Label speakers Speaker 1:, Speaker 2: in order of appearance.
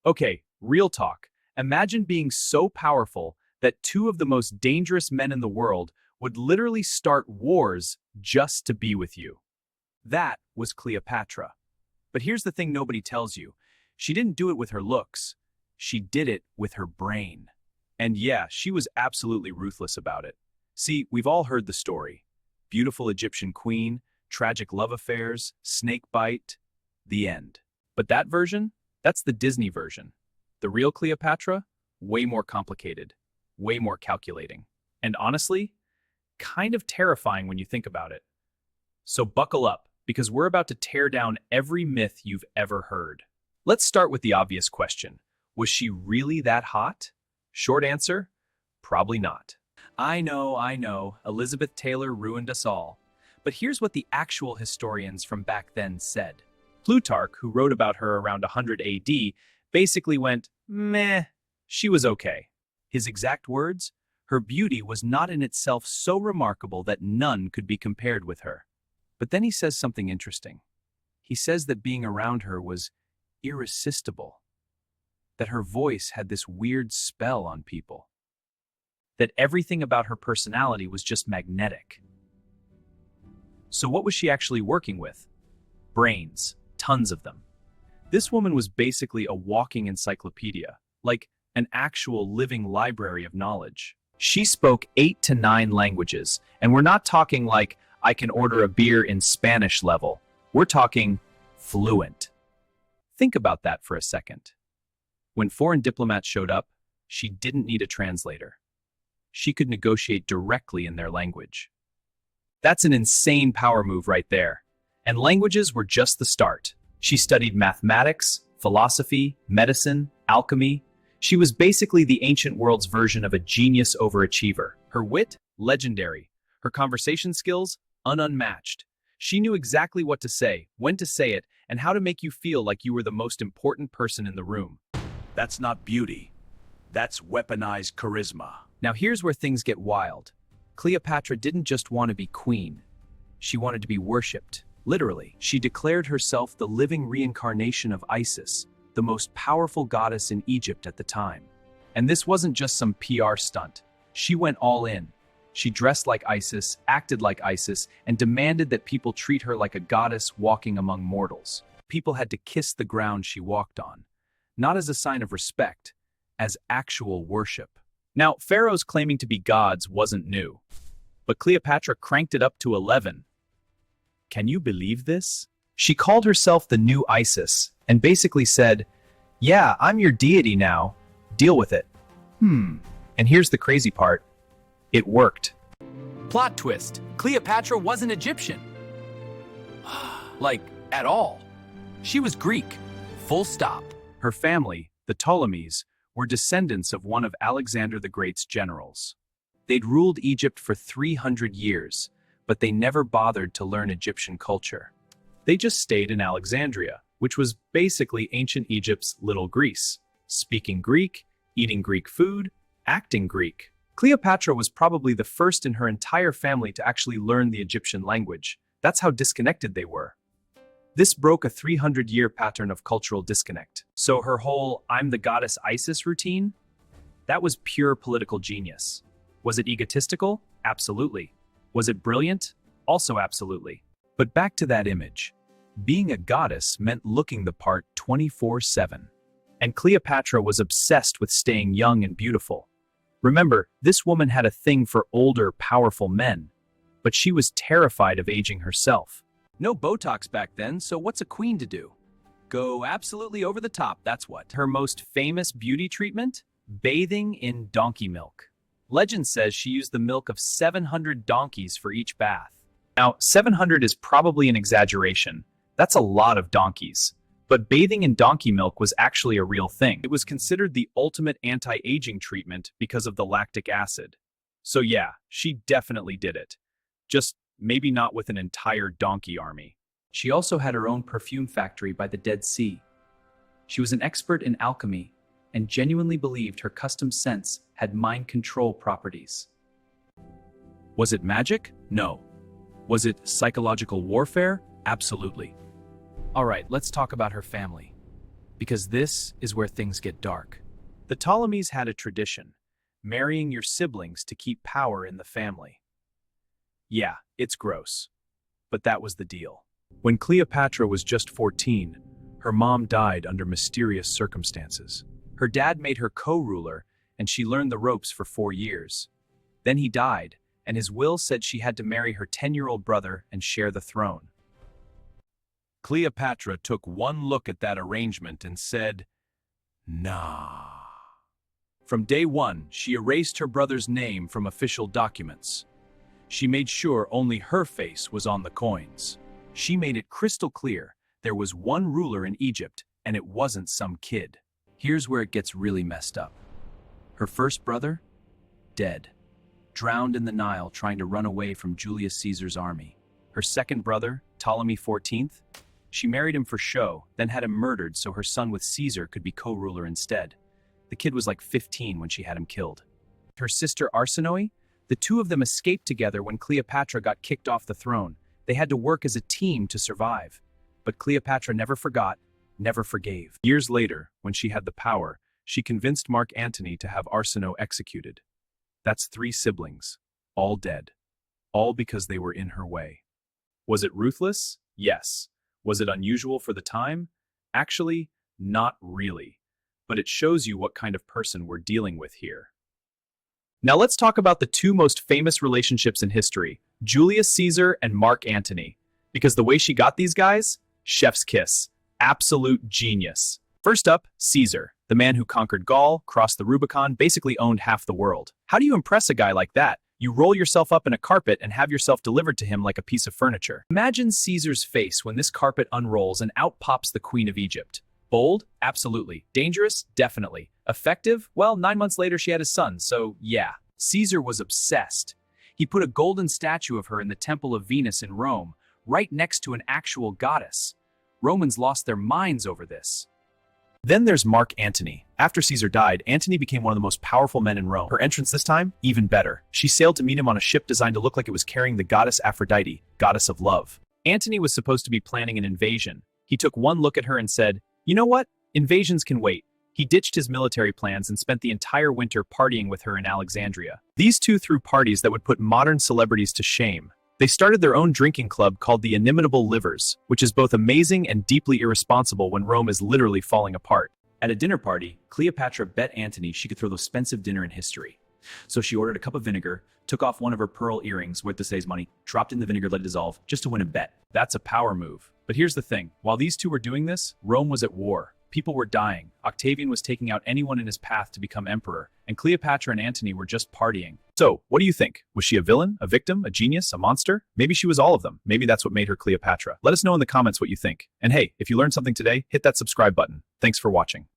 Speaker 1: Okay, real talk. Imagine being so powerful that two of the most dangerous men in the world would literally start wars just to be with you. That was Cleopatra. But here's the thing nobody tells you. She didn't do it with her looks. She did it with her brain. And yeah, she was absolutely ruthless about it. See, we've all heard the story. Beautiful Egyptian queen, tragic love affairs, snake bite, the end. But that version? That's the Disney version. The real Cleopatra? Way more complicated, way more calculating. And honestly, kind of terrifying when you think about it. So buckle up, because we're about to tear down every myth you've ever heard. Let's start with the obvious question. Was she really that hot? Short answer, probably not. I know, Elizabeth Taylor ruined us all. But here's what the actual historians from back then said. Plutarch, who wrote about her around 100 AD, basically went, meh, she was okay. His exact words? Her beauty was not in itself so remarkable that none could be compared with her. But then he says something interesting. He says that being around her was irresistible, that her voice had this weird spell on people, that everything about her personality was just magnetic. So what was she actually working with? Brains, tons of them. This woman was basically a walking encyclopedia, like an actual living library of knowledge. She spoke 8 to 9 languages, and we're not talking like I can order a beer in Spanish level. We're talking fluent. Think about that for a second. When foreign diplomats showed up, she didn't need a translator. She could negotiate directly in their language. That's an insane power move right there. And languages were just the start. She studied mathematics, philosophy, medicine, alchemy. She was basically the ancient world's version of a genius overachiever. Her wit, legendary. Her conversation skills, unmatched. She knew exactly what to say, when to say it, and how to make you feel like you were the most important person in the room.
Speaker 2: That's not beauty. That's weaponized charisma.
Speaker 1: Now here's where things get wild. Cleopatra didn't just want to be queen. She wanted to be worshipped. Literally, she declared herself the living reincarnation of Isis, the most powerful goddess in Egypt at the time. And this wasn't just some PR stunt. She went all in. She dressed like Isis, acted like Isis, and demanded that people treat her like a goddess walking among mortals. People had to kiss the ground she walked on, not as a sign of respect, as actual worship. Now, pharaohs claiming to be gods wasn't new, but Cleopatra cranked it up to 11. Can you believe this? She called herself the new Isis and basically said, yeah, I'm your deity now. Deal with it. And here's the crazy part. It worked. Plot twist. Cleopatra wasn't Egyptian. Like, at all. She was Greek. Full stop. Her family, the Ptolemies, were descendants of one of Alexander the Great's generals. They'd ruled Egypt for 300 years, but they never bothered to learn Egyptian culture. They just stayed in Alexandria, which was basically ancient Egypt's Little Greece, speaking Greek, eating Greek food, acting Greek. Cleopatra was probably the first in her entire family to actually learn the Egyptian language. That's how disconnected they were. This broke a 300-year pattern of cultural disconnect. So her whole "I'm the goddess Isis" routine? That was pure political genius. Was it egotistical? Absolutely. Was it brilliant? Also absolutely. But back to that image. Being a goddess meant looking the part 24/7. And Cleopatra was obsessed with staying young and beautiful. Remember, this woman had a thing for older, powerful men, but she was terrified of aging herself. No Botox back then, so what's a queen to do? Go absolutely over the top, that's what. Her most famous beauty treatment? Bathing in donkey milk. Legend says she used the milk of 700 donkeys for each bath. Now, 700 is probably an exaggeration. That's a lot of donkeys. But bathing in donkey milk was actually a real thing. It was considered the ultimate anti-aging treatment because of the lactic acid. So yeah, she definitely did it. Just maybe not with an entire donkey army. She also had her own perfume factory by the Dead Sea. She was an expert in alchemy and genuinely believed her custom scents had mind control properties. Was it magic? No. Was it psychological warfare? Absolutely. All right, let's talk about her family. because this is where things get dark. The Ptolemies had a tradition, marrying your siblings to keep power in the family. Yeah, it's gross, but that was the deal. When Cleopatra was just 14, her mom died under mysterious circumstances. Her dad made her co-ruler, and she learned the ropes for 4 years. Then he died, and his will said she had to marry her 10-year-old brother and share the throne.
Speaker 2: Cleopatra took one look at that arrangement and said, "Nah." From day one, she erased her brother's name from official documents. She made sure only her face was on the coins. She made it crystal clear there was one ruler in Egypt, and it wasn't some kid.
Speaker 1: Here's where it gets really messed up. Her first brother? Dead. Drowned in the Nile trying to run away from Julius Caesar's army. Her second brother, Ptolemy XIV? She married him for show, then had him murdered so her son with Caesar could be co-ruler instead. The kid was like 15 when she had him killed. Her sister Arsinoe? The two of them escaped together when Cleopatra got kicked off the throne. They had to work as a team to survive. But Cleopatra never forgot, never forgave. Years later, when she had the power, she convinced Mark Antony to have Arsinoe executed. That's 3 siblings, all dead. All because they were in her way. Was it ruthless? Yes. Was it unusual for the time? Actually, not really. But it shows you what kind of person we're dealing with here. Now let's talk about the 2 most famous relationships in history, Julius Caesar and Mark Antony. Because the way she got these guys? Chef's kiss. Absolute genius. First up, Caesar, the man who conquered Gaul, crossed the Rubicon, basically owned half the world. How do you impress a guy like that? You roll yourself up in a carpet and have yourself delivered to him like a piece of furniture. Imagine Caesar's face when this carpet unrolls and out pops the Queen of Egypt. Bold? Absolutely. Dangerous? Definitely. Effective? Well, 9 months later she had his son, so yeah. Caesar was obsessed. He put a golden statue of her in the Temple of Venus in Rome, right next to an actual goddess. Romans lost their minds over this. Then there's Mark Antony. After Caesar died, Antony became one of the most powerful men in Rome. Her entrance this time? Even better. She sailed to meet him on a ship designed to look like it was carrying the goddess Aphrodite, goddess of love. Antony was supposed to be planning an invasion. He took one look at her and said, "You know what? Invasions can wait." He ditched his military plans and spent the entire winter partying with her in Alexandria. These two threw parties that would put modern celebrities to shame. They started their own drinking club called the Inimitable Livers, which is both amazing and deeply irresponsible when Rome is literally falling apart. At a dinner party, Cleopatra bet Antony she could throw the most expensive dinner in history. So she ordered a cup of vinegar, took off one of her pearl earrings worth the say's money, dropped in the vinegar, let it dissolve, just to win a bet. That's a power move. But here's the thing. While these two were doing this, Rome was at war. People were dying. Octavian was taking out anyone in his path to become emperor, and Cleopatra and Antony were just partying. So, what do you think? Was she a villain, a victim, a genius, a monster? Maybe she was all of them. Maybe that's what made her Cleopatra. Let us know in the comments what you think. And hey, if you learned something today, hit that subscribe button. Thanks for watching.